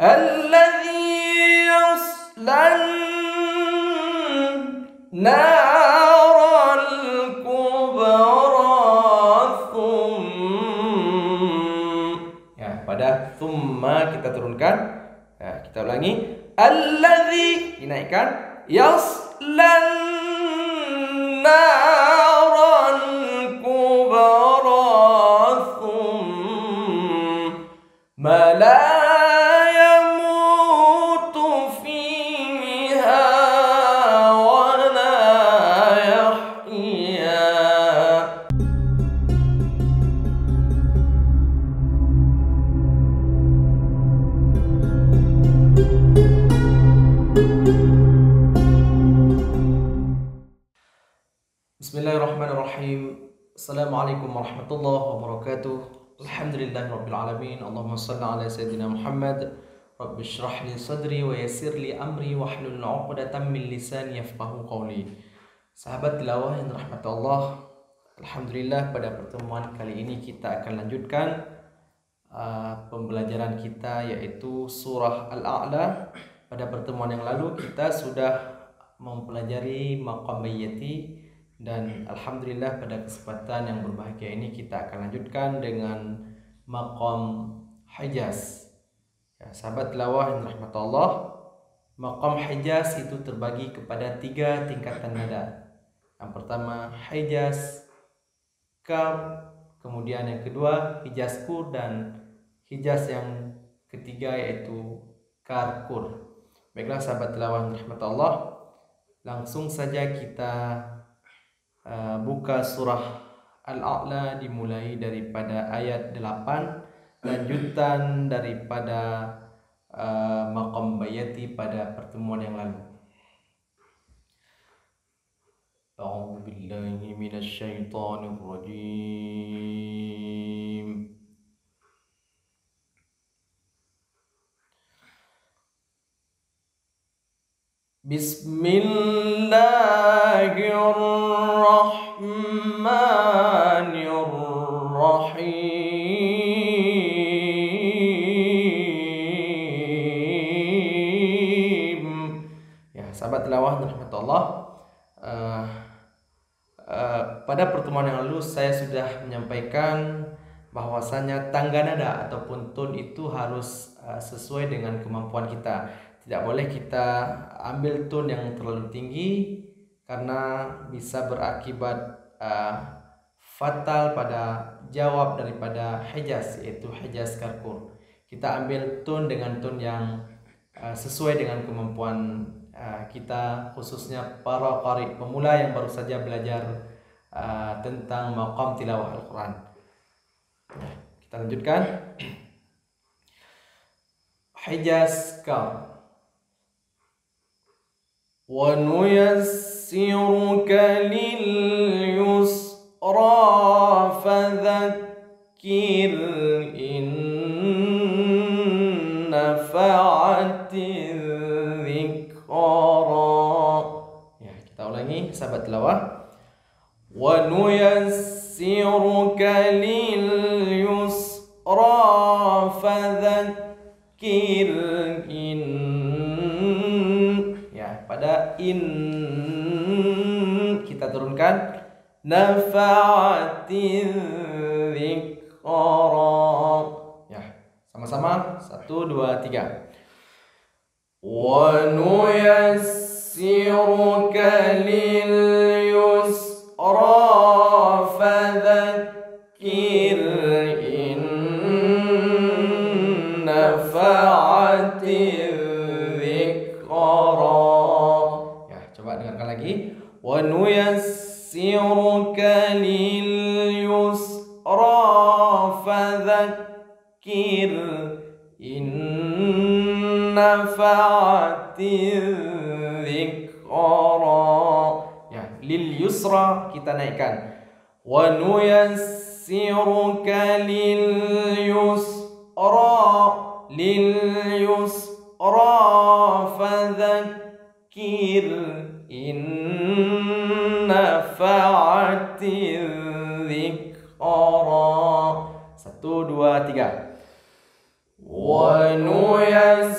الذي يصلى النار الكبرى ya, pada thumma kita turunkan. Ya, kita ulangi. Alladzi dinaikkan. Yaslan naran kubra thumma la yamutu fiha wa la yahya. Bismillahirrahmanirrahim. Assalamualaikum warahmatullahi wabarakatuh. Alhamdulillahirabbil alamin. Allahumma shalli ala sayyidina Muhammad. Rabbi shrah li sadri wa yassir li amri wahlul 'uqdatam min lisani yafqahu qawli. Sahabat tilawah yang dirahmati Allah, alhamdulillah pada pertemuan kali ini kita akan lanjutkan pembelajaran kita, yaitu surah Al-A'la. Pada pertemuan yang lalu kita sudah mempelajari maqam bayyati, dan alhamdulillah pada kesempatan yang berbahagia ini kita akan lanjutkan dengan maqam Hijaz. Ya, sahabat tilawah yang dirahmati Allah, maqam Hijaz itu terbagi kepada 3 tingkatan nada. Yang pertama Hijaz Kar, kemudian yang kedua Hijaz Kur, dan Hijaz yang ketiga yaitu Karkur. Baiklah sahabat tilawah yang dirahmati Allah, langsung saja kita buka surah Al-A'la, dimulai daripada ayat 8, lanjutan daripada maqam bayati pada pertemuan yang lalu. A'udzu billahi minasy syaithanir rajim. Bismillahirrahmanirrahim. Ya, sahabat tilawah rahmat Allah, pada pertemuan yang lalu saya sudah menyampaikan bahwasanya tangga nada ataupun tone itu harus sesuai dengan kemampuan kita. Tidak boleh kita ambil tone yang terlalu tinggi karena bisa berakibat fatal pada jawab daripada Hijaz, yaitu Hijaz Karkur. Kita ambil tone dengan tone yang sesuai dengan kemampuan kita, khususnya para qari pemula yang baru saja belajar tentang maqam tilawah Al-Quran. Kita lanjutkan. Hijaz Kar. Wa nuyassiruka lil yusra fadhakkir in nafa'ati dzikra. Ya, kita ulangi sahabat tilawah. Wa nuyassiruka lil yusra fadhakkir in, ya, pada in kita turunkan nafa'ati dzikra. Ya, sama-sama 1 2 3. Wa nuyassiruka lil yusra fadhakkir in nafa'ati dzikra. Ya, coba dengarkan lagi. Wa nuyassiruka lil yusra fadhakkir in nafa'ati dzikra. Ya, lil yusra kita naikkan. Wa nuyassiruka lil yusra fadhakkir in nafa'ati dzikra. 1 2 3. Wa nuyassiruka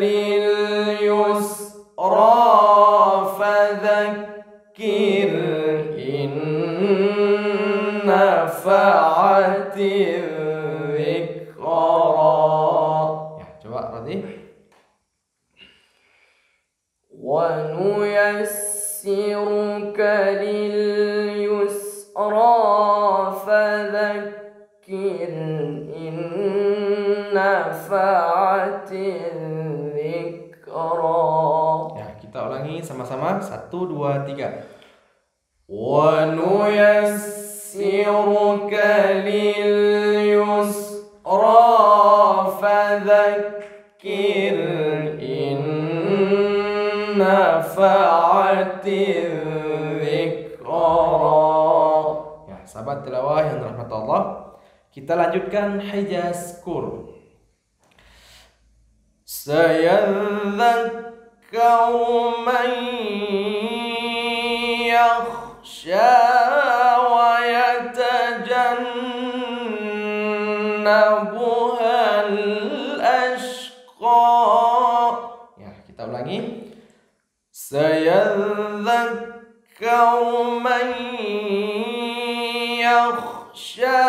لليسرى فذكر إن نفعت الذكرى. Ya, coba berarti وَنُيَسِّرُكَ لِلْيُسْرَى فَذَكِّرْ إِن نَفَعَتِ الذِّكْرَى. Ya, kita ulangi sama-sama. 1, 2, 3. وَنُيَسِّرُكَ لِلْيُسْرَى فَذَكِّرْ إِن نفعت الذكرى. Ya, sahabat tilawah yang dirahmati Allah, kita lanjutkan Hijaz Kur. Sayadzakkaru man yakhsha wa yatajannabuha al-ashqa. Ya, kita ulangi. Sayadzakkaru man yakhsha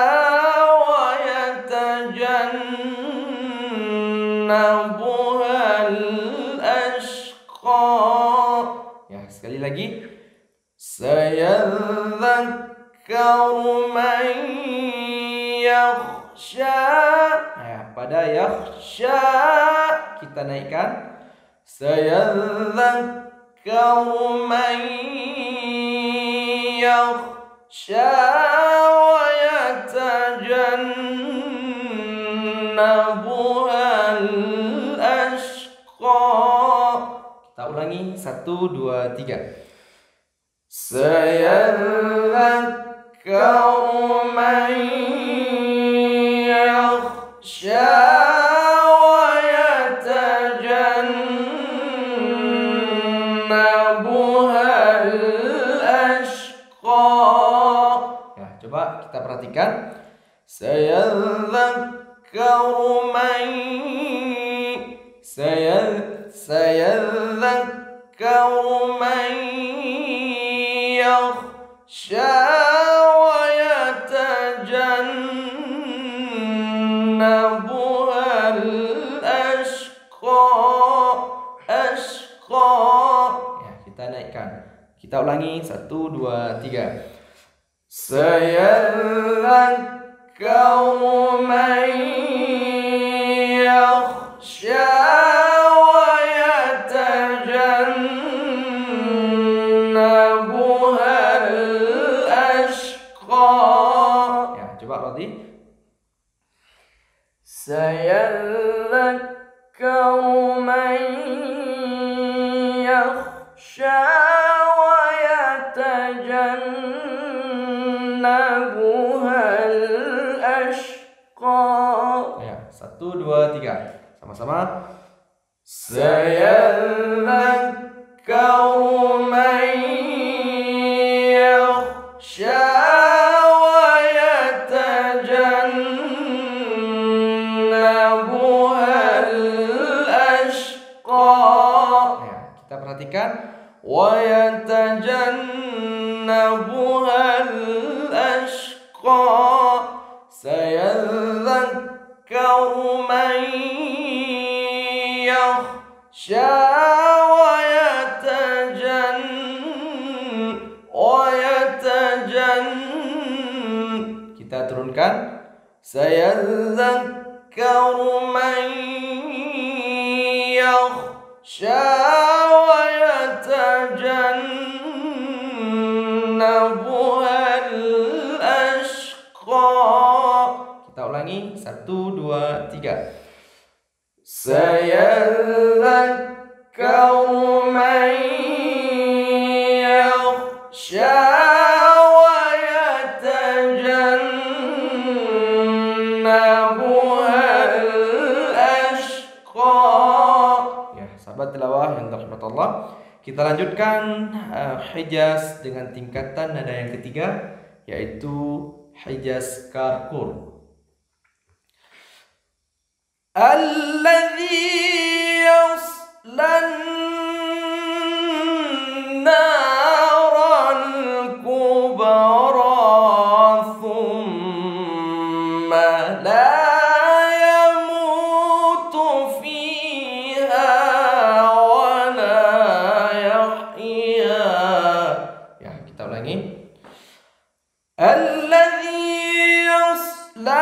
wa yatajannabuha al-ashqa. Ya, sekali lagi. Sayadzakkaru man yakhsha. Ya, pada yakhsha kita naikkan. Sayadzakkaru man yakhsha wa yatajannabuha al-ashqa. Kita ulangi 1, 2, 3. Sayadzakkaru man yakhsha kita perhatikan. Sayadzakkaru man yakhsha wa yatajannabuha al-ashqa. Ya, kita naikkan. Kita ulangi 1, 2, 3. Sayadzakkaru man yakhsha wa yatajannabuha al-ashqa. Ya, coba berarti. Sayadzakkaru man yakhsha wa yatajannabuha al-ashqa. Ya, 1, 2, 3. Sama-sama. Sayadzakkaru man yakhsha wa yatajannabuha al-ashqa. Ya, kita perhatikan. Wa yatajannabuha al-ashqa. Sayadzakkaru man yakhsha wa yatajannabuha. Kita turunkan. Sayadzakkaru man yakhsha wa yatajannabuha al-ashqa. Kita ulangi 1, 2, 3. Sayadzakkaru man yakhsha wa yatajannabuha al-ashqa. Ya, sahabat tilawah yang dirahmati Allah, kita lanjutkan Hijaz dengan tingkatan nada yang ketiga, yaitu Hijaz Karkur. الذي النار الكبرى ثم لا يموت فيها ولا يحيا. Ya, kita ulangi. الذي يصلى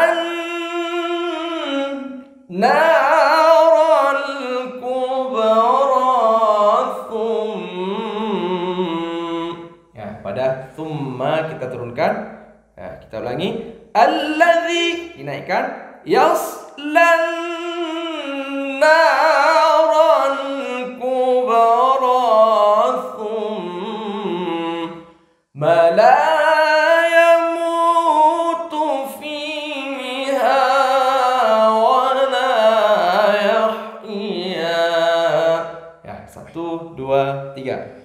النار الكبرى ya, pada thumma kita turunkan. Ya, kita ulangi. Alladzi dinaikkan. Yaslan naran kubra thumma la yamutu fiha wala yahya. Ya, 1, 2, 3.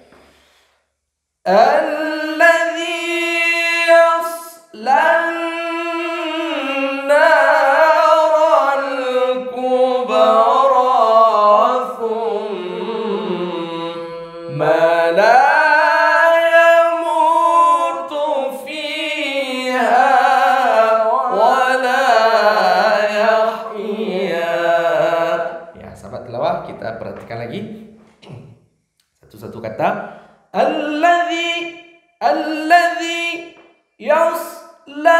الذي يصلى النار الكبرى ثم لا يموت فيها ولا يحيا. Ya, sahabat tilawah, kita perhatikan lagi satu-satu kata. الذي يصلى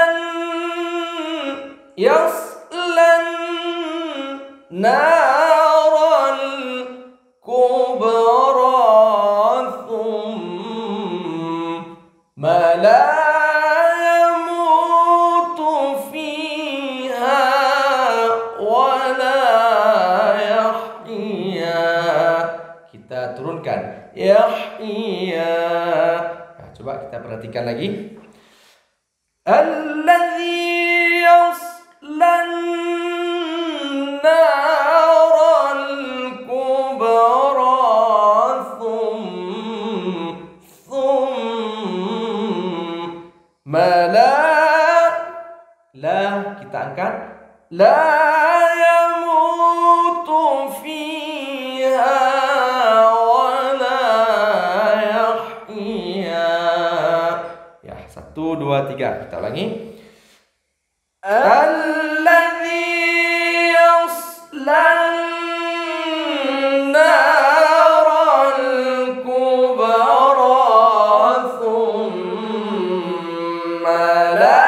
النار الكبرى ثم لا يموت فيها ولا يحيا. Kita turunkan. Yahya. Nah, coba kita perhatikan lagi. Alladzi yasla an-nar al-kubra thumma la kita angkat. La yamutu fiha wala yahya. Ya, 1, 2, 3. Kita ulangi. Alladzi yasla an-nar al-kubra thumma la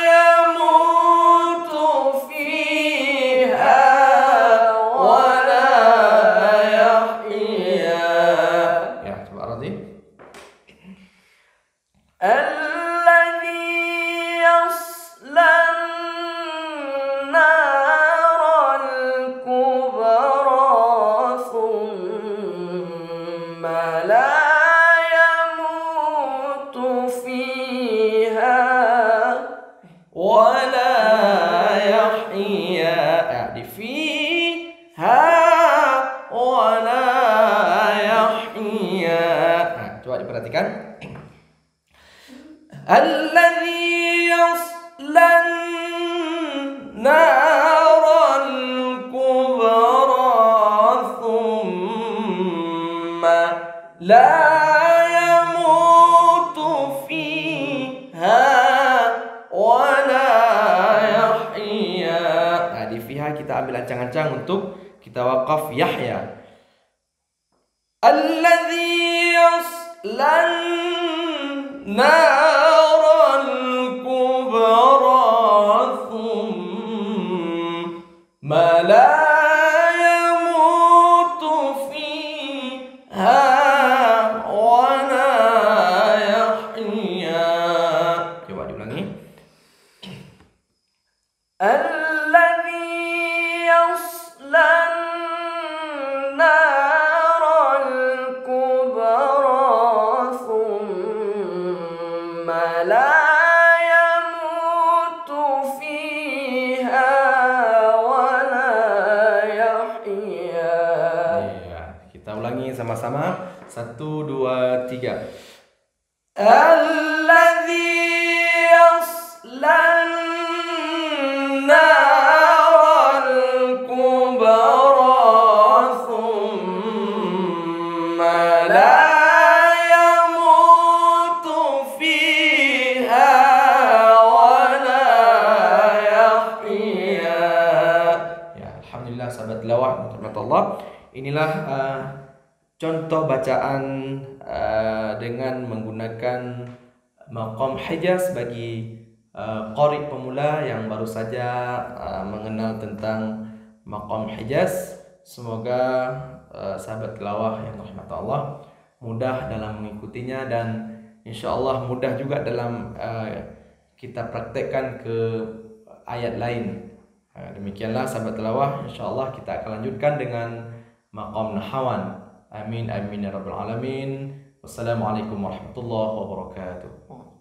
yamutu fiha wala yahya. Ya, coba Radhi. الذي يصلى النار الكبرى ثم لا يموت فيها ولا يحيا. di fiha wala yahya. Coba diperhatikan. الذي يصلى النار الكبرى ثم لا يموت فيها ولا يحيا. Nah, di fiha kita ambil ancang-ancang untuk kita wakaf Yahya. الذي يصلى النار ما لا يموت فيها ولا يحيا. Coba diulangi. الذي يصلى النار الكبرى ثم لا يموت فيها sama-sama. 1, 2, 3. Alladzi yasla an-nar al-kubra thumma Alhamdulillah sahabat tilawah Allah, inilah contoh bacaan dengan menggunakan maqam hijaz bagi qari pemula yang baru saja mengenal tentang maqam hijaz. Semoga sahabat tilawah yang rahmat Allah mudah dalam mengikutinya, dan insyaallah mudah juga dalam kita praktekkan ke ayat lain. Demikianlah sahabat tilawah, insyaallah kita akan lanjutkan dengan maqam nahawan. Amin amin ya rabbal alamin. Wassalamualaikum warahmatullahi wabarakatuh.